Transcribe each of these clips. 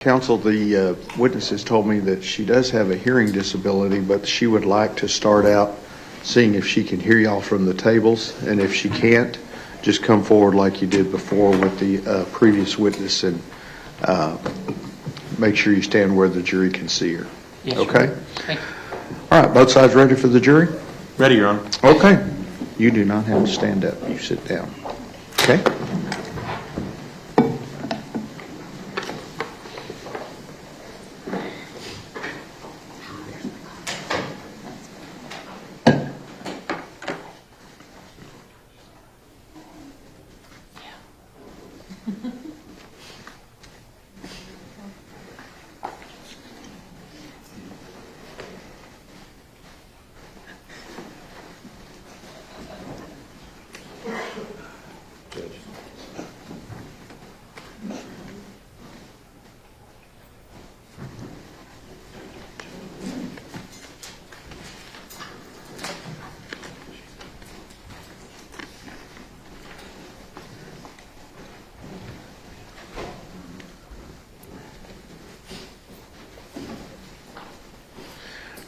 Counsel, the witness has told me that she does have a hearing disability, but she would like to start out seeing if she can hear y'all from the tables, and if she can't, just come forward like you did before with the previous witness and make sure you stand where the jury can see her. Yes, okay? Thank you. All right, both sides ready for the jury? Ready, Your Honor. Okay. You do not have to stand up. You sit down. Okay?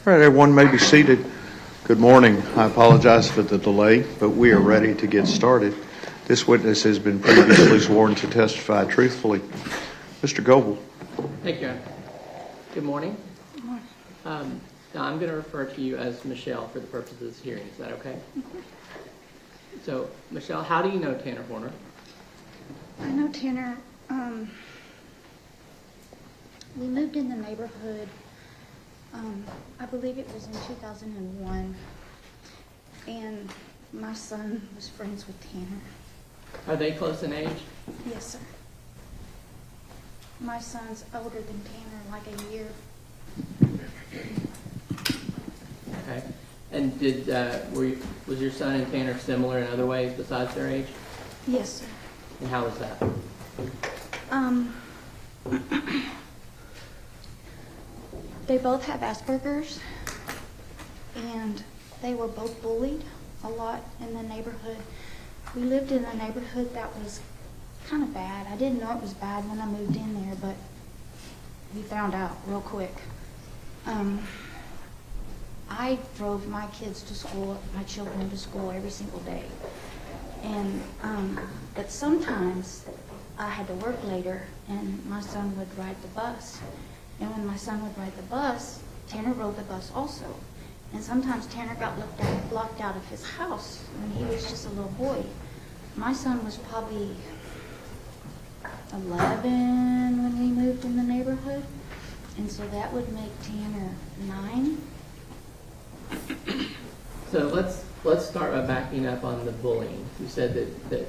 All right, everyone may be seated. Good morning. I apologize for the delay, but we are ready to get started. This witness has been previously sworn to testify truthfully. Mr. Goebel. Thank you, Aaron. Good morning. Good morning. Now I'm going to refer to you as Michelle for the purpose of this hearing. Is that okay? Mm-hmm. So, Michelle, how do you know Tanner Horner? I know Tanner. We moved in the neighborhood. I believe it was in 2001, and my son was friends with Tanner. Are they close in age? Yes, sir. My son's older than Tanner, like a year. Okay. And was your son and Tanner similar in other ways besides their age? Yes, sir. And how was that? They both have Asperger's, and they were both bullied a lot in the neighborhood. We lived in a neighborhood that was kind of bad. I didn't know it was bad when I moved in there, but we found out real quick. I drove my kids to school, my children to school every single day. And but sometimes I had to work later, and my son would ride the bus. And when my son would ride the bus, Tanner rode the bus also. And sometimes Tanner got locked out of his house when he was just a little boy. My son was probably 11 when we moved in the neighborhood. And so that would make Tanner 9. So let's start by backing up on the bullying. You said that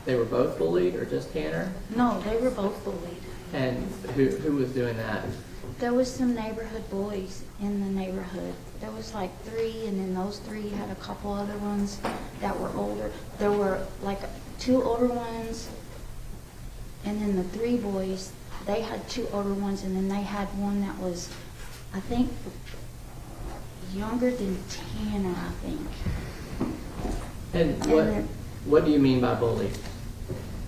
they were both bullied, or just Tanner? No, they were both bullied. And who was doing that? There was some neighborhood boys in the neighborhood. There was like 3, and then those 3 had a couple other ones that were older. There were like 2 older ones, and then the 3 boys, they had 2 older ones, and then they had one that was, I think, younger than Tanner, I think. And what do you mean by bully?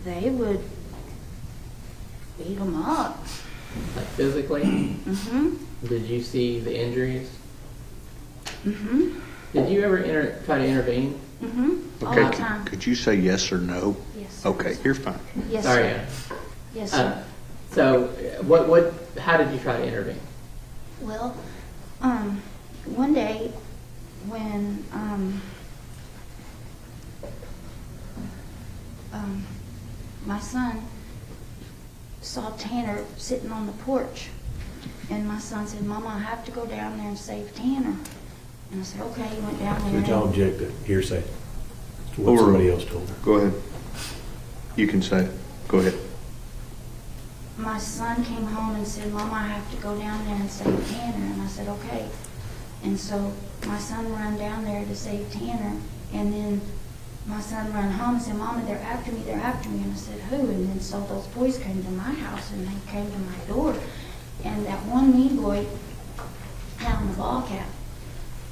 They would beat them up. Like physically? Mm-hmm. Did you see the injuries? Mm-hmm. Did you ever try to intervene? Mm-hmm. All Okay, the time. could you say yes or no? Yes, sir. Okay, you're fine. Yes, Sorry, sir. Ann. Yes, sir. So, how did you try to intervene? Well, one day when my son saw Tanner sitting on the porch, and my son said, "Mama, I have to go down there and save Tanner." And I said, "Okay." He went down there. Did y'all object to hearsay? To what Overruled. somebody else told her? Go ahead. You can say it. Go ahead. My son came home and said, "Mama, I have to go down there and save Tanner." And I said, "Okay." And so my son ran down there to save Tanner, and then my son ran home and said, "Mama, they're after me, they're after me." And I said, "Who?" And then so those boys came to my house, and they came to my door, and that one mean boy had on a ball cap,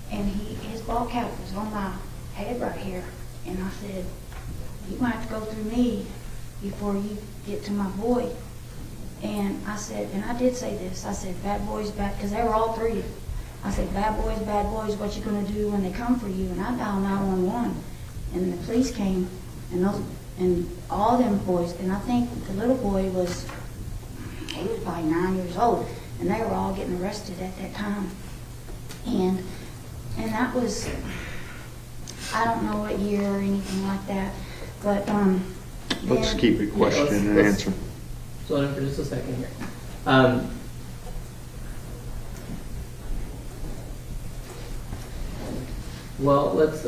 and his ball cap was on my head right here. And I said, "You're going to have to go through me before you get to my boy." And I said, and I did say this, I said, bad boys, bad, because they were all three. I said, bad boys, what you gonna do when they come for you? And I dialed 911, and the police came, and all them boys, and I think the little boy he was probably 9 years old, and they were all getting arrested at that time. And that was, I don't know what year or anything like that, but Let's then- keep it question and let's- answer. Slow down for just a second here. Well, let's,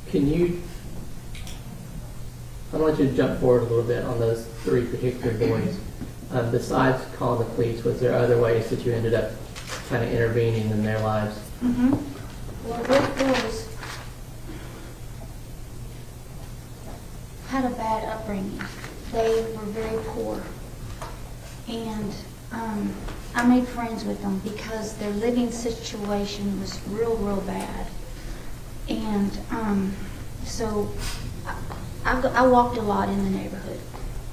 can you, I want you to jump forward a little bit on those three particular boys. Besides calling the police, was there other ways that you ended up kind of intervening in their lives? Well, those boys had a bad upbringing. They were very poor. And I made friends with them because their living situation was real bad. And so I walked a lot in the neighborhood.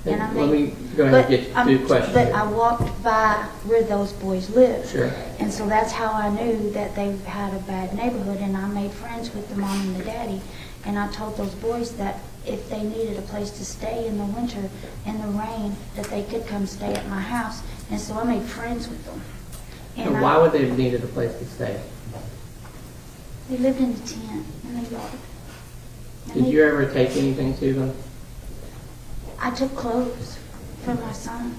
And I Let made, me go ahead and get to the question. but I walked by where those boys lived. Sure. And so that's how I knew that they had a bad neighborhood, and I made friends with the mom and the daddy. And I told those boys that if they needed a place to stay in the winter, in the rain, that they could come stay at my house. And so I made friends with them. And why would they have needed a place to stay? They lived in a tent in the yard. And Did they- you ever take anything to them? I took clothes from my son.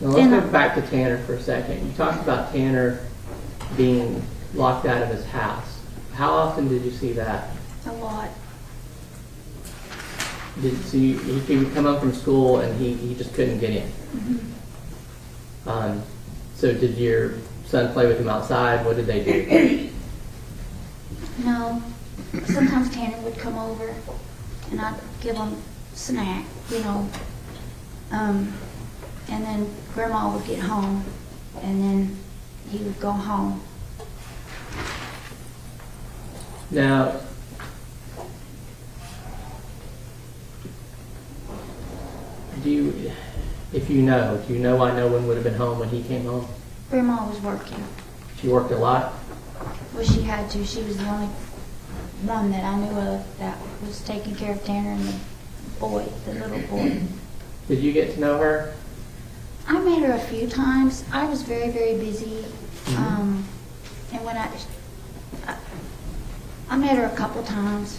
Now, let's And go I- back to Tanner for a second. You talked about Tanner being locked out of his house. How often did you see that? A lot. So he would come home from school and he just couldn't get in. So did your son play with him outside? What did they do? No. Sometimes Tanner would come over and I'd give him snack, you know. And then Grandma would get home and then he would go home. Now, do you know why no one would have been home when he came home? Grandma was working. She worked a lot? Well, she had to. She was the only one that I knew of that was taking care of Tanner and the little boy. Did you get to know her? I met her a few times. I was very busy. And when I met her a couple times.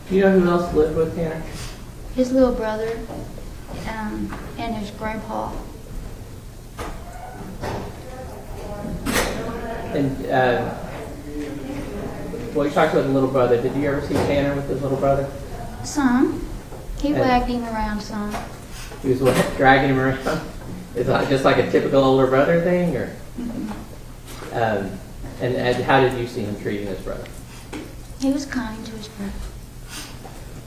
Do you know who else lived with Tanner? His little brother and his grandpa. And, well, you talked about the little brother. Did you ever see Tanner with his little brother? Some. He And- wagged him around some. He was what, dragging him around? Is that just like a typical older brother thing, or? And how did you see him treating his brother? He was kind to his brother.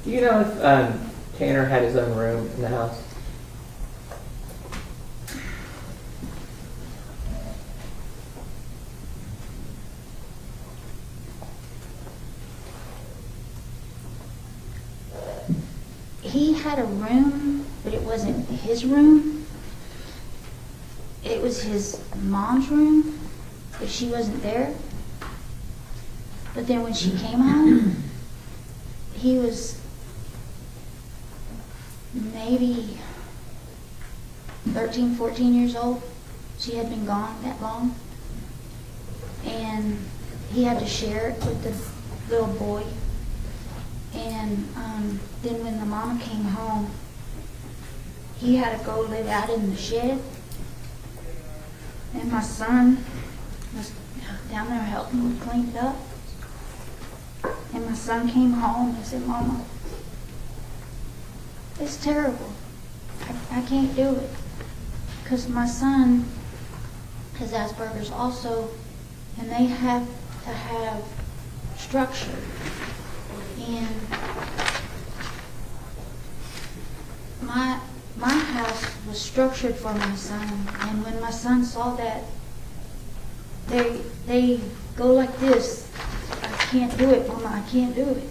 Do you know if Tanner had his own room in the house? He had a room, but it wasn't his room. It was his mom's room, but she wasn't there. But then when she came home, he was maybe 13, 14 years old. She had been gone that long. And he had to share it with the little boy. And then when the mama came home, he had to go live out in the shed. And my son was down there helping me clean it up. And my son came home and said, Mama, it's terrible. I can't do it. Because my son has Asperger's also, and they have to have structure. And my house was structured for my son, and when my son saw that, they go like this. I can't do it, Mama, I can't do it.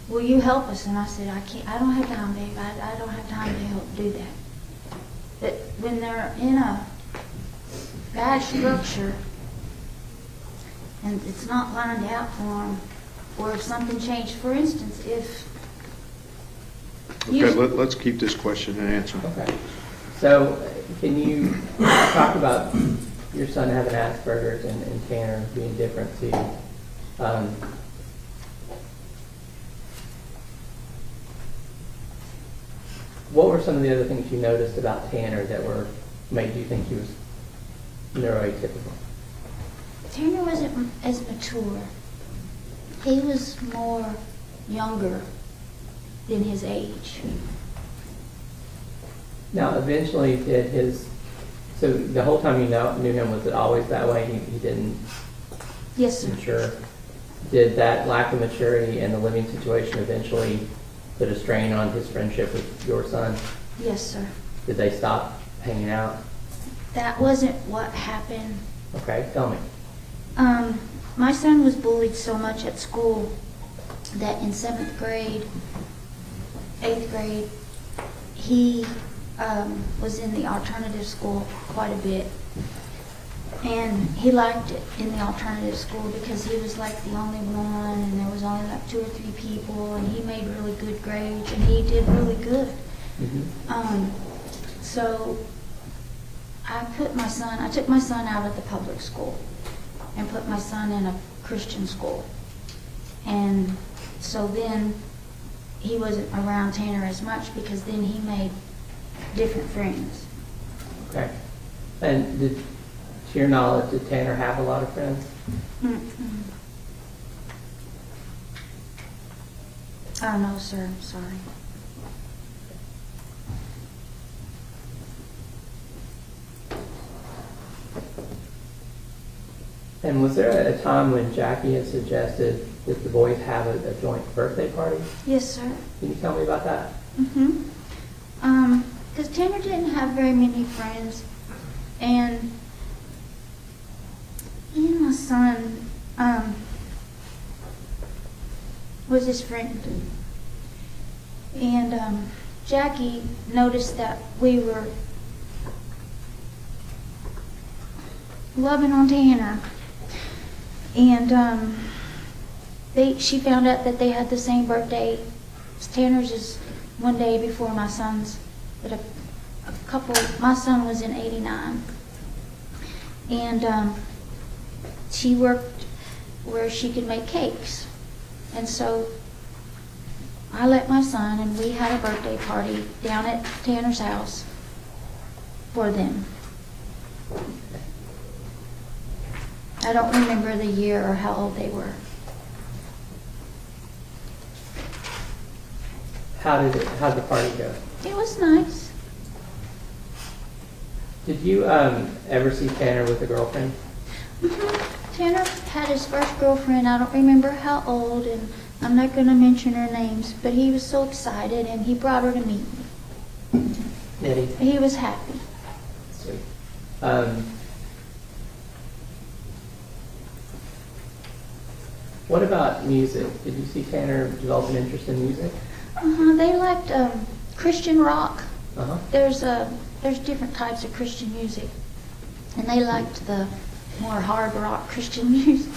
Will you help us? And I said, I don't have time, babe. I don't have time to help do that. But when they're in a bad structure and it's not lined out for them, or if something changed, for instance, if Okay, let's keep this question and answer. Okay. So can you talk about your son having Asperger's and Tanner being different too? What were some of the other things you noticed about Tanner that made you think he was neuroatypical? Tanner wasn't as mature. He was more younger than his age. Now, eventually, so the whole time you knew him, was it always that way? He didn't Yes, sir. mature? Did that lack of maturity and the living situation eventually put a strain on his friendship with your son? Yes, sir. Did they stop hanging out? That wasn't what happened. Okay, tell me. My son was bullied so much at school that in 7th grade, 8th grade, he was in the alternative school quite a bit. And he liked it in the alternative school because he was like the only one, and there was only like 2 or 3 people, and he made really good grades, and he did really good. Mm-hmm. So I took my son out of the public school and put my son in a Christian school. And so then he wasn't around Tanner as much because then he made different friends. Okay. And to your knowledge, did Tanner have a lot of friends? Mm-mm. Oh, no, sir. I'm sorry. And was there a time when Jackie had suggested that the boys have a joint birthday party? Yes, sir. Can you tell me about that? Mm-hmm. Because Tanner didn't have very many friends, and he and my son was his friend. And Jackie noticed that we were loving on Tanner, and she found out that they had the same birthday. Tanner's is one day before my son's, but my son was in '89, and she worked where she could make cakes, and so I let my son, and we had a birthday party down at Tanner's house for them. I don't remember the year or how old they were. How'd the party go? It was nice. Did you ever see Tanner with a girlfriend? Mm-hmm. Tanner had his first girlfriend. I don't remember how old, and I'm not going to mention her names, but he was so excited, and he brought her to meet me. Did he? He was happy. Sweet. What about music? Did you see Tanner develop an interest in music? They liked Christian rock. Uh-huh. There's different types of Christian music, and they liked the more hard rock Christian music.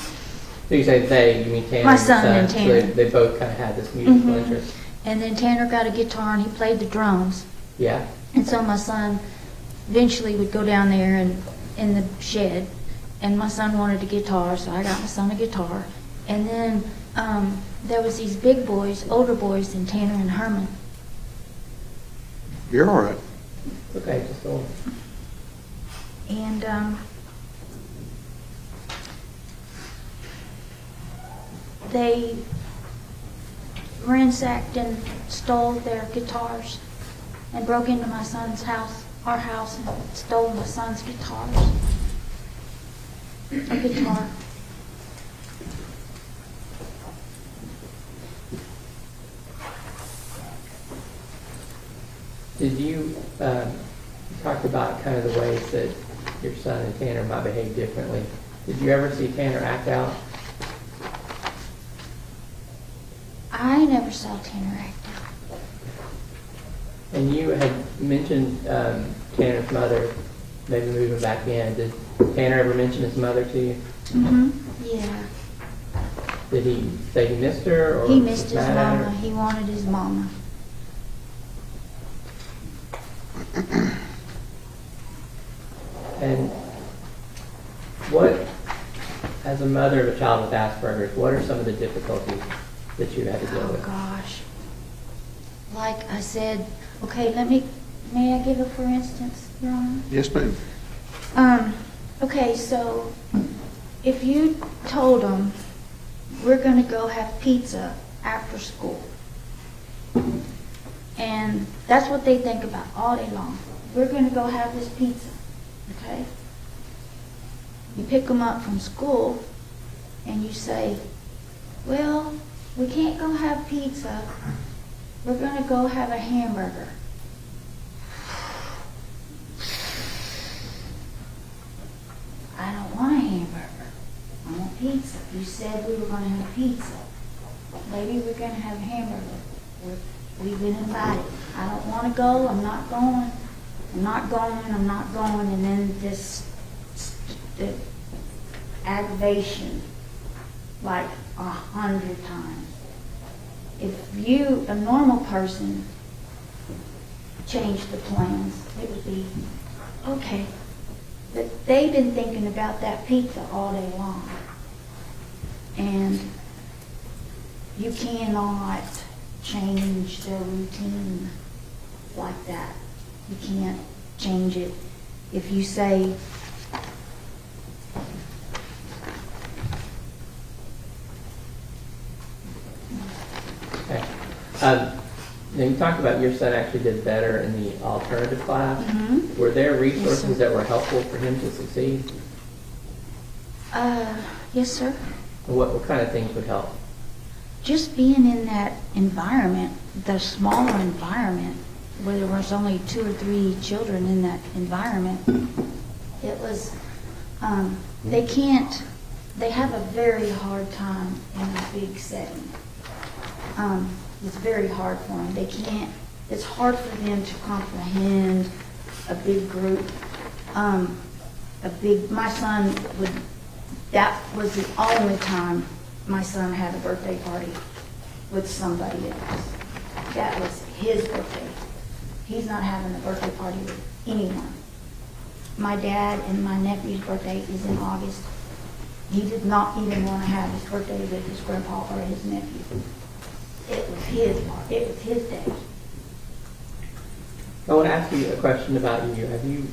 So you say they, you mean Tanner? My and son and So Tanner. they both kind of had this musical Mhm. interest. And then Tanner got a guitar, and he played the drums. Yeah. And so my son eventually would go down there and in the shed, and my son wanted a guitar, so I got my son a guitar. And then there was these big boys, older boys than Tanner and Herman. You're all right. Okay, just a little. And they ransacked and stole their guitars and broke into my son's house, our house, and stole my son's guitars. A guitar. Did you talk about kind of the ways that your son and Tanner might behave differently? Did you ever see Tanner act out? I never saw Tanner act out. And you had mentioned Tanner's mother maybe moving back in. Did Tanner ever mention his mother to you? Yeah. Did he say he missed her? Or He missed his mad at her? mama. He wanted his mama. And what, as a mother of a child with Asperger's, what are some of the difficulties that you had to deal Oh, with? gosh. Like I said, okay, may I give a for instance, Your Honor? Yes, ma'am. Okay, so if you told them, we're going to go have pizza after school, and that's what they think about all day long. We're going to go have this pizza, okay? You pick them up from school, and you say, well, we can't go have pizza. We're going to go have a hamburger. I don't want a hamburger. I want pizza. You said we were going to have pizza. Maybe we're going to have a hamburger. We've been invited. I don't want to go. I'm not going. I'm not going. I'm not going. And then the aggravation, like 100 times. If you, a normal person, changed the plans, it would be okay. But they've been thinking about that pizza all day long. And you cannot change their routine like that. You can't change it. If you say, Okay. Now you talked about your son actually did better in the alternative class. Mhm. Were there resources Yes, sir. that were helpful for him to succeed? yes, sir. What kind of things would help? Just being in that environment, the smaller environment, where there was only 2 or 3 children in that environment, it was, they have a very hard time in a big setting. It's very hard for them. It's hard for them to comprehend a big group. My son that was the only time my son had a birthday party with somebody else. That was his birthday. He's not having a birthday party with anyone. My dad and my nephew's birthday is in August. He did not even want to have his birthday with his grandpa or his nephew. It was his party. It was his day. I want to ask you a question about you. Have you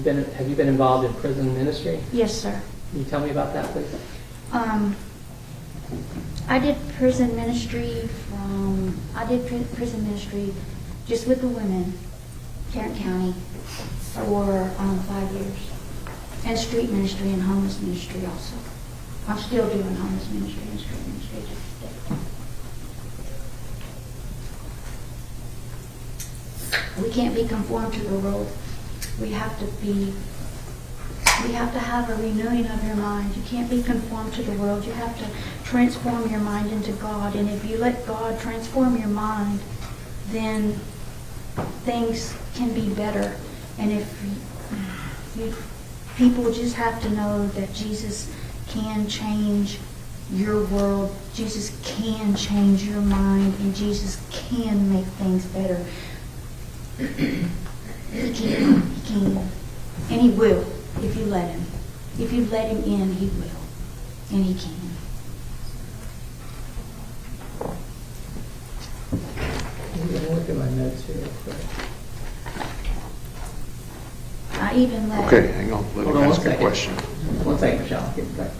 been involved in prison ministry? Yes, sir. Can you tell me about that, please? I did prison ministry just with the women, Tarrant County, for 5 years. And street ministry and homeless ministry also. I'm still doing homeless ministry and street ministry to this day. We can't be conformed to the world. We have to have a renewing of your mind. You can't be conformed to the world. You have to transform your mind into God. And if you let God transform your mind, then things can be better. And people just have to know that Jesus can change your world. Jesus can change your mind, and Jesus can make things better. He can, and he will if you let him. If you let him in, he will, and he can. I'm going to look at my notes here real quick. I even let. Okay, hang on, let Hold him on ask one a second. question. 1 second, Michelle. I'll get back.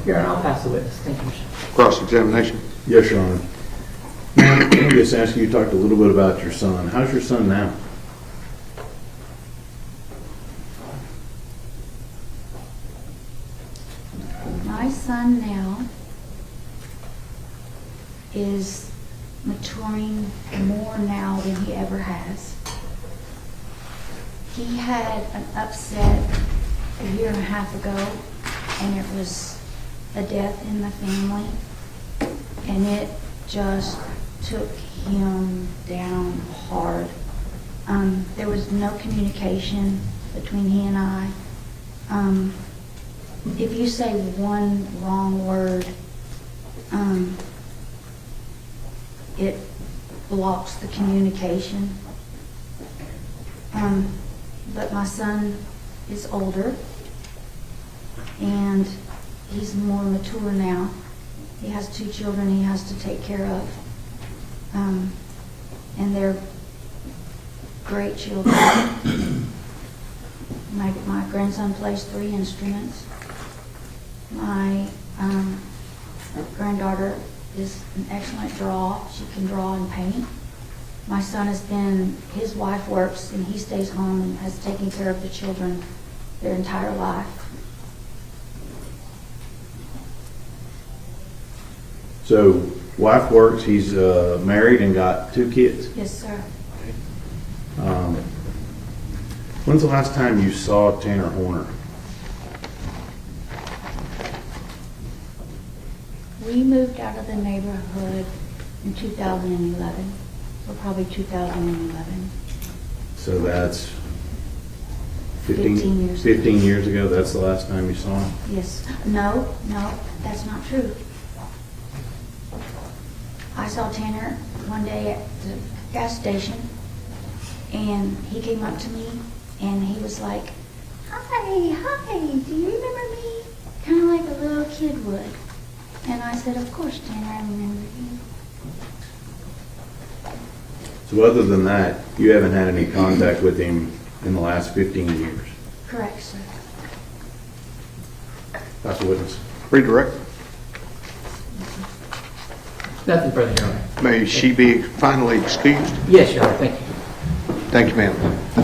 Your Honor, I'll pass the witness. Thank you, Michelle. Cross-examination. Yes, Your Honor. Let me just ask you talked a little bit about your son. How's your son now? My son now is maturing more now than he ever has. He had an upset a year and a half ago, and it was a death in the family, and it just took him down hard. There was no communication between he and I. If you say one wrong word, it blocks the communication. But my son is older, and he's more mature now. He has 2 children he has to take care of. And they're great children. My grandson plays 3 instruments. My granddaughter is an excellent drawer. She can draw and paint. My son his wife works and he stays home and has taken care of the children their entire life. So, wife works, he's married and got 2 kids. Yes, sir. When's the last time you saw Tanner Horner? We moved out of the neighborhood in 2011, or probably 2011. So that's 15 years. 15 years ago, that's the last time you saw him? Yes. No, that's not true. I saw Tanner one day at the gas station, and he came up to me, and he was like, hi, do you remember me? Kind of like a little kid would. And I said, of course, Tanner, I remember you. So other than that, you haven't had any contact with him in the last 15 years? Correct, sir. Dr. Witness? Redirect. Nothing further, Your Honor. May she be finally excused? Yes, Your Honor, thank you. Thank you, ma'am.